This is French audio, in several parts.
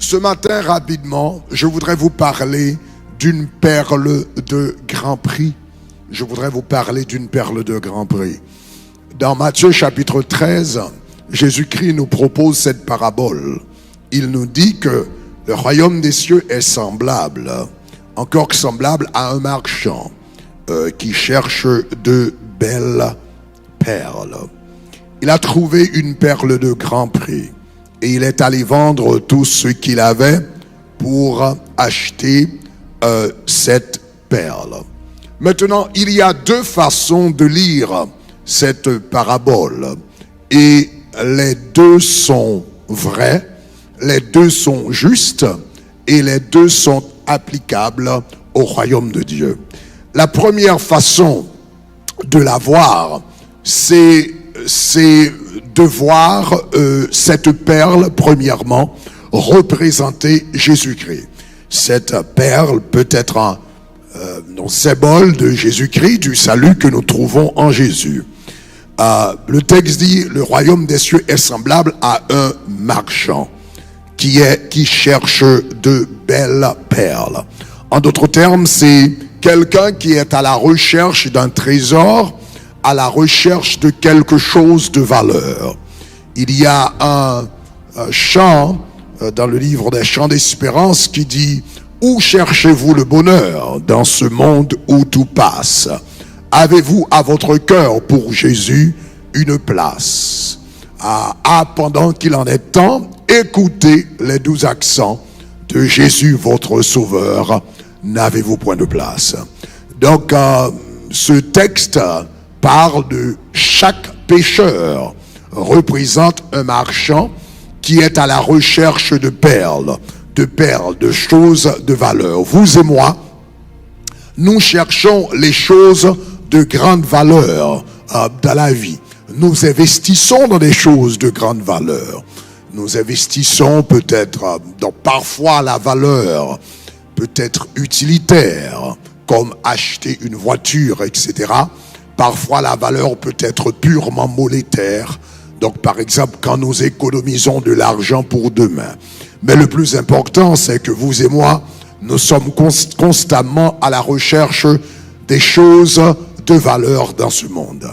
Ce matin, rapidement, je voudrais vous parler d'une perle de grand prix. Je voudrais vous parler d'une perle de grand prix. Dans Matthieu chapitre 13, Jésus-Christ nous propose cette parabole. Il nous dit que le royaume des cieux est semblable, encore semblable à un marchand qui cherche de belles perles. Il a trouvé une perle de grand prix et il est allé vendre tout ce qu'il avait pour acheter cette perle. Maintenant, il y a deux façons de lire cette parabole et les deux sont vraies, les deux sont justes et les deux sont applicables au royaume de Dieu. La première façon de la voir, c'est de voir cette perle, premièrement, représenter Jésus-Christ. Cette perle peut être un symbole de Jésus-Christ, du salut que nous trouvons en Jésus. Le texte dit, le royaume des cieux est semblable à un marchand qui cherche de belles perles. En d'autres termes, c'est quelqu'un qui est à la recherche d'un trésor, à la recherche de quelque chose de valeur. Il y a un chant dans le livre des chants d'espérance qui dit « Où cherchez-vous le bonheur dans ce monde où tout passe? Avez-vous à votre cœur pour Jésus une place? » Pendant qu'il en est temps, écoutez les doux accents de Jésus, votre sauveur. N'avez-vous point de place? Donc, ce texte parle de chaque pécheur, représente un marchand qui est à la recherche de perles, de choses de valeur. Vous et moi, nous cherchons les choses de grande valeur dans la vie. Nous investissons dans des choses de grande valeur. Nous investissons peut-être dans parfois la valeur peut être utilitaire, comme acheter une voiture, etc. Parfois, la valeur peut être purement monétaire. Donc, par exemple, quand nous économisons de l'argent pour demain. Mais le plus important, c'est que vous et moi, nous sommes constamment à la recherche des choses de valeur dans ce monde.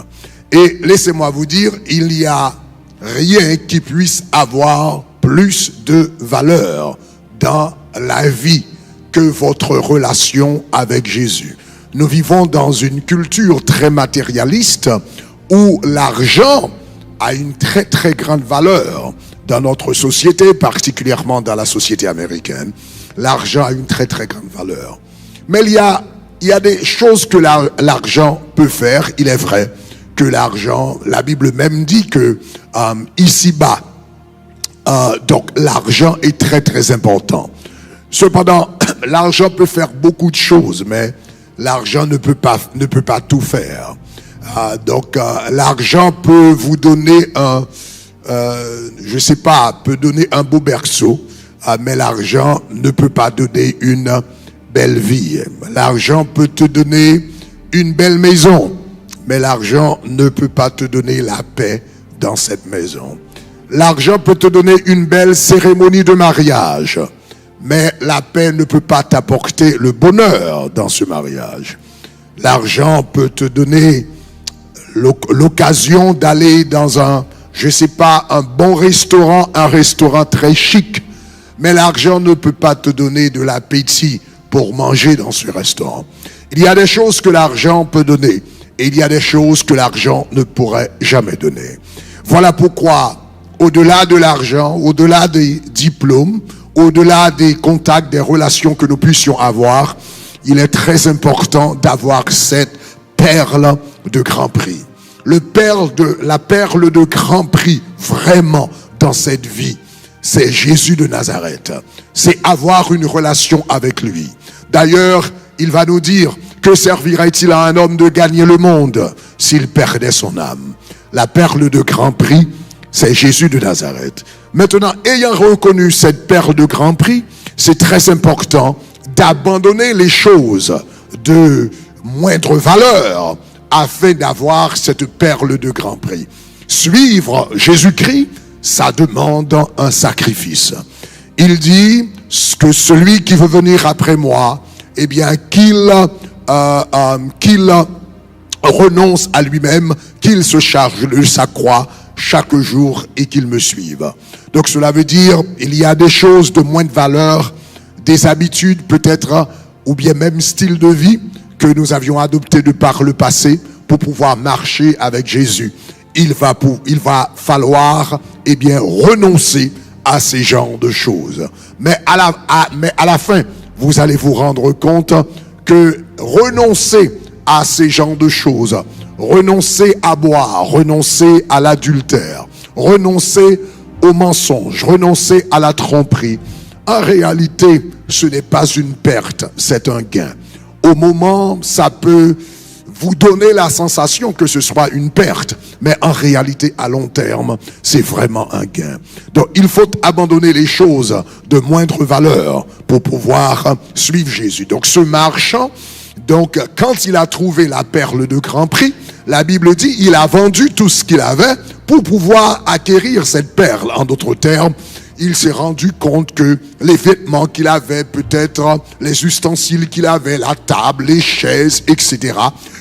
Et laissez-moi vous dire, il n'y a rien qui puisse avoir plus de valeur dans la vie que votre relation avec Jésus. Nous vivons dans une culture très matérialiste où l'argent a une très très grande valeur dans notre société, particulièrement dans la société américaine. L'argent a une très très grande valeur. Mais il y a des choses que l'argent peut faire. Il est vrai que l'argent, la Bible même dit que ici-bas, donc l'argent est très très important. Cependant, l'argent peut faire beaucoup de choses, mais l'argent ne peut pas tout faire. Donc, l'argent peut vous donner peut donner un beau berceau, mais l'argent ne peut pas donner une belle vie. L'argent peut te donner une belle maison, mais l'argent ne peut pas te donner la paix dans cette maison. L'argent peut te donner une belle cérémonie de mariage, mais la paix ne peut pas t'apporter le bonheur dans ce mariage. L'argent peut te donner l'occasion d'aller dans un bon restaurant, un restaurant très chic. Mais l'argent ne peut pas te donner de l'appétit pour manger dans ce restaurant. Il y a des choses que l'argent peut donner et il y a des choses que l'argent ne pourrait jamais donner. Voilà pourquoi, au-delà de l'argent, au-delà des diplômes, au-delà des contacts, des relations que nous puissions avoir, il est très important d'avoir cette perle de grand prix. La perle de grand prix, vraiment, dans cette vie, c'est Jésus de Nazareth. C'est avoir une relation avec lui. D'ailleurs, il va nous dire, que servirait-il à un homme de gagner le monde s'il perdait son âme? La perle de grand prix, c'est Jésus de Nazareth. Maintenant, ayant reconnu cette perle de grand prix, c'est très important d'abandonner les choses de moindre valeur afin d'avoir cette perle de grand prix. Suivre Jésus-Christ, ça demande un sacrifice. il dit que celui qui veut venir après moi, eh bien, qu'il renonce à lui-même, qu'il se charge de sa croix chaque jour et qu'il me suive. Donc cela veut dire, il y a des choses de moins de valeur, des habitudes peut-être, ou bien même style de vie que nous avions adopté de par le passé pour pouvoir marcher avec Jésus. Il va falloir, eh bien, renoncer à ces genres de choses. Mais à la fin, vous allez vous rendre compte que renoncer à ces genres de choses, renoncer à boire, renoncer à l'adultère, renoncer au mensonge, renoncer à la tromperie, en réalité, ce n'est pas une perte, c'est un gain. Au moment, ça peut vous donner la sensation que ce soit une perte, mais en réalité, à long terme, c'est vraiment un gain. Donc, il faut abandonner les choses de moindre valeur pour pouvoir suivre Jésus. Donc, ce marchand, donc, quand il a trouvé la perle de grand prix, la Bible dit, il a vendu tout ce qu'il avait pour pouvoir acquérir cette perle. En d'autres termes, il s'est rendu compte que les vêtements qu'il avait, peut-être les ustensiles qu'il avait, la table, les chaises, etc.,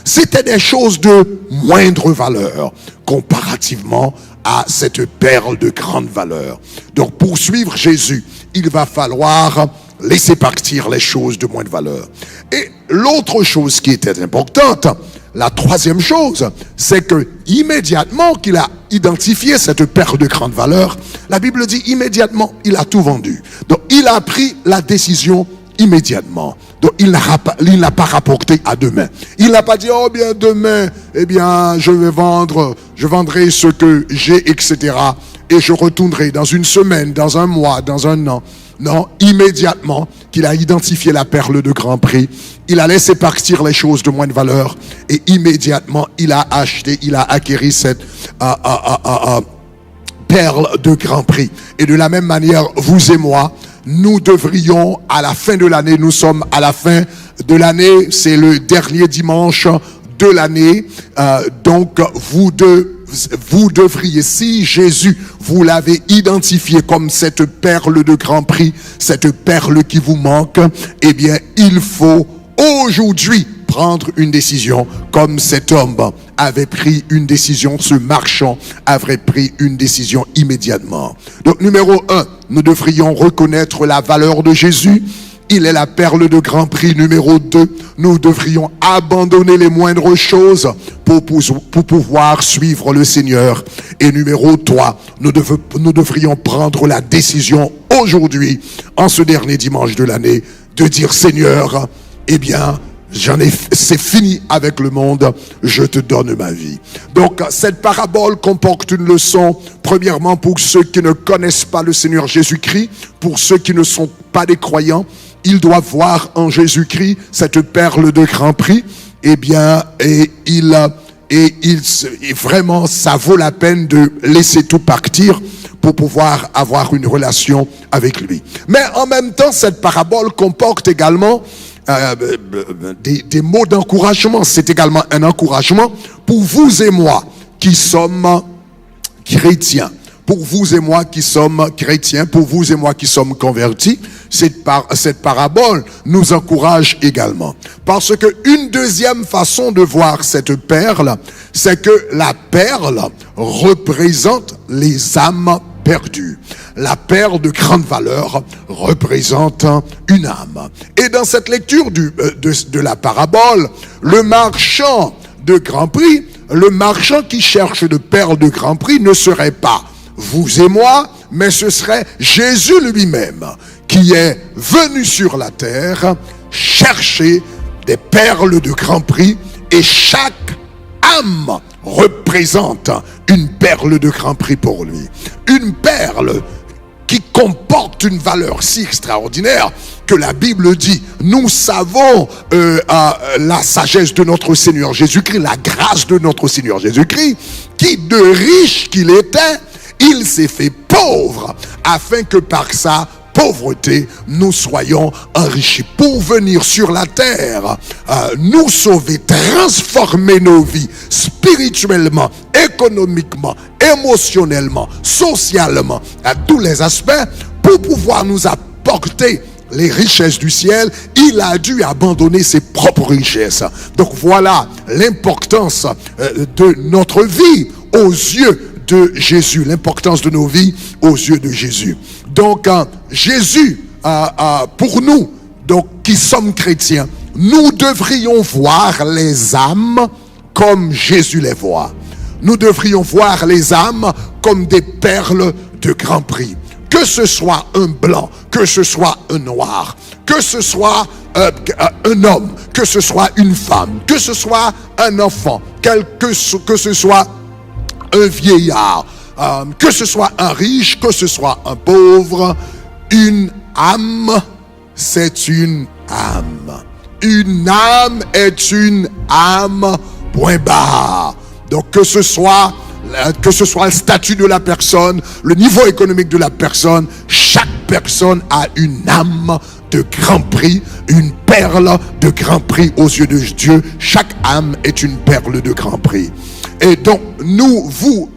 c'était des choses de moindre valeur comparativement à cette perle de grande valeur. Donc, pour suivre Jésus, il va falloir laisser partir les choses de moindre valeur. Et l'autre chose qui était importante, la troisième chose, c'est que immédiatement qu'il a identifié cette perle de grande valeur, la Bible dit immédiatement, il a tout vendu. Donc, il a pris la décision immédiatement. Donc, il n'a pas rapporté à demain. Il n'a pas dit, oh bien, demain, eh bien, je vendrai ce que j'ai, etc. Et je retournerai dans une semaine, dans un mois, dans un an. Non, immédiatement qu'il a identifié la perle de grand prix, il a laissé partir les choses de moindre valeur et immédiatement il a acquéri cette perle de grand prix. Et de la même manière, vous et moi, nous devrions, à la fin de l'année, nous sommes à la fin de l'année, c'est le dernier dimanche de l'année, donc vous devriez, si Jésus, vous l'avez identifié comme cette perle de grand prix, cette perle qui vous manque, eh bien, il faut aujourd'hui prendre une décision comme cet homme avait pris une décision, ce marchand avait pris une décision immédiatement. Donc, numéro 1, nous devrions reconnaître la valeur de Jésus. Il est la perle de grand prix. Numéro 2, nous devrions abandonner les moindres choses pour pouvoir suivre le Seigneur. Et numéro 3, nous devrions prendre la décision aujourd'hui, en ce dernier dimanche de l'année, de dire Seigneur, eh bien, c'est fini avec le monde, je te donne ma vie. Donc, cette parabole comporte une leçon, premièrement pour ceux qui ne connaissent pas le Seigneur Jésus-Christ, pour ceux qui ne sont pas des croyants, ils doivent voir en Jésus-Christ cette perle de grand prix, eh bien, vraiment, ça vaut la peine de laisser tout partir pour pouvoir avoir une relation avec lui. Mais en même temps, cette parabole comporte également des mots d'encouragement. C'est également un encouragement pour vous et moi qui sommes chrétiens. Pour vous et moi qui sommes chrétiens, pour vous et moi qui sommes convertis, cette parabole nous encourage également. Parce que une deuxième façon de voir cette perle, c'est que la perle représente les âmes perdues. La perle de grande valeur représente une âme. Et dans cette lecture de la parabole, le marchand de grand prix, le marchand qui cherche de perles de grand prix ne serait pas vous et moi, mais ce serait Jésus lui-même qui est venu sur la terre chercher des perles de grand prix, et chaque âme représente une perle de grand prix pour lui. Une perle qui comporte une valeur si extraordinaire que la Bible dit, nous savons la sagesse de notre Seigneur Jésus-Christ, la grâce de notre Seigneur Jésus-Christ, qui de riche qu'il était, il s'est fait pauvre afin que par sa pauvreté, nous soyons enrichis pour venir sur la terre, nous sauver, transformer nos vies spirituellement, économiquement, émotionnellement, socialement, à tous les aspects, pour pouvoir nous apporter les richesses du ciel, il a dû abandonner ses propres richesses. Donc voilà l'importance de notre vie aux yeux de Jésus, l'importance de nos vies aux yeux de Jésus. Donc Jésus, pour nous, donc qui sommes chrétiens, nous devrions voir les âmes comme Jésus les voit. Nous devrions voir les âmes comme des perles de grand prix. Que ce soit un blanc, que ce soit un noir, que ce soit un homme, que ce soit une femme, que ce soit un enfant, que ce soit un vieillard, que ce soit un riche, que ce soit un pauvre, une âme, c'est une âme. Une âme est une âme, point barre. Donc que ce soit le statut de la personne, le niveau économique de la personne, chaque personne a une âme de grand prix, une perle de grand prix aux yeux de Dieu. Chaque âme est une perle de grand prix. Et donc, nous, vous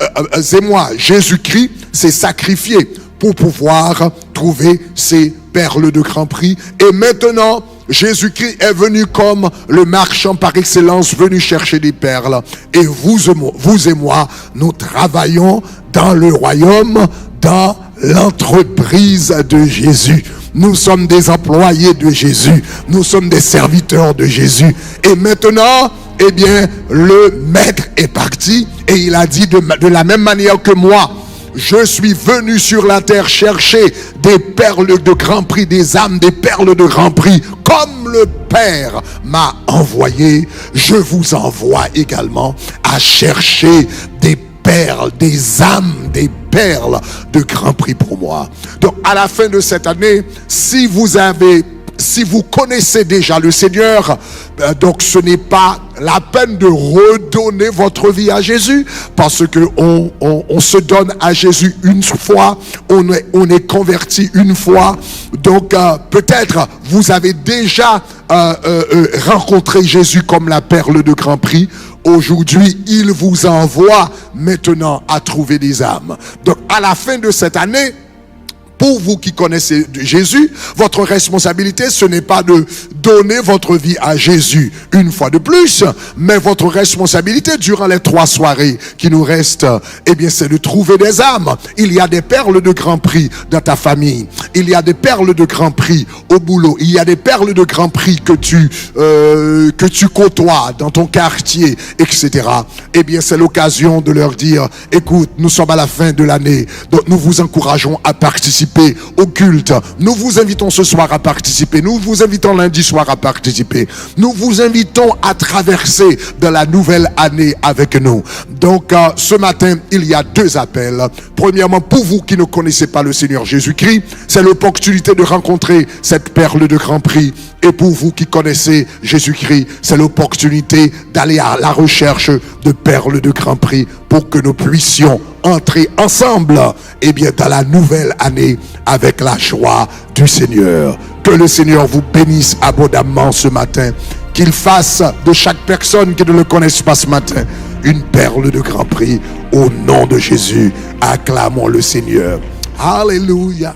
et moi, Jésus-Christ s'est sacrifié pour pouvoir trouver ces perles de grand prix. Et maintenant, Jésus-Christ est venu comme le marchand par excellence, venu chercher des perles. Et vous et moi, nous travaillons dans le royaume, dans l'entreprise de Jésus. Nous sommes des employés de Jésus. Nous sommes des serviteurs de Jésus. Et maintenant, eh bien, le maître est parti et il a dit de la même manière que moi, je suis venu sur la terre chercher des perles de grand prix, des âmes, des perles de grand prix. Comme le Père m'a envoyé, je vous envoie également à chercher des perles, des âmes, des perles de grand prix pour moi. Donc à la fin de cette année, si vous connaissez déjà le Seigneur, donc ce n'est pas la peine de redonner votre vie à Jésus, parce que on se donne à Jésus une fois, on est converti une fois. Donc peut-être vous avez déjà rencontré Jésus comme la perle de grand prix. Aujourd'hui, il vous envoie maintenant à trouver des âmes. Donc à la fin de cette année, pour vous qui connaissez Jésus, votre responsabilité, ce n'est pas de donner votre vie à Jésus une fois de plus, mais votre responsabilité durant les 3 soirées qui nous restent, eh bien, c'est de trouver des âmes. Il y a des perles de grand prix dans ta famille. Il y a des perles de grand prix au boulot. Il y a des perles de grand prix que tu côtoies dans ton quartier, etc. Eh bien, c'est l'occasion de leur dire, écoute, nous sommes à la fin de l'année, donc nous vous encourageons à participer au culte. Nous vous invitons ce soir à participer. Nous vous invitons lundi soir à participer. Nous vous invitons à traverser de la nouvelle année avec nous. Donc ce matin, il y a 2 appels. Premièrement, pour vous qui ne connaissez pas le Seigneur Jésus-Christ, c'est l'opportunité de rencontrer cette perle de grand prix. Et pour vous qui connaissez Jésus-Christ, c'est l'opportunité d'aller à la recherche de perles de grand prix pour que nous puissions entrer ensemble, eh bien, dans la nouvelle année avec la joie du Seigneur. Que le Seigneur vous bénisse abondamment ce matin. Qu'il fasse de chaque personne qui ne le connaisse pas ce matin une perle de grand prix. Au nom de Jésus, acclamons le Seigneur. Alléluia.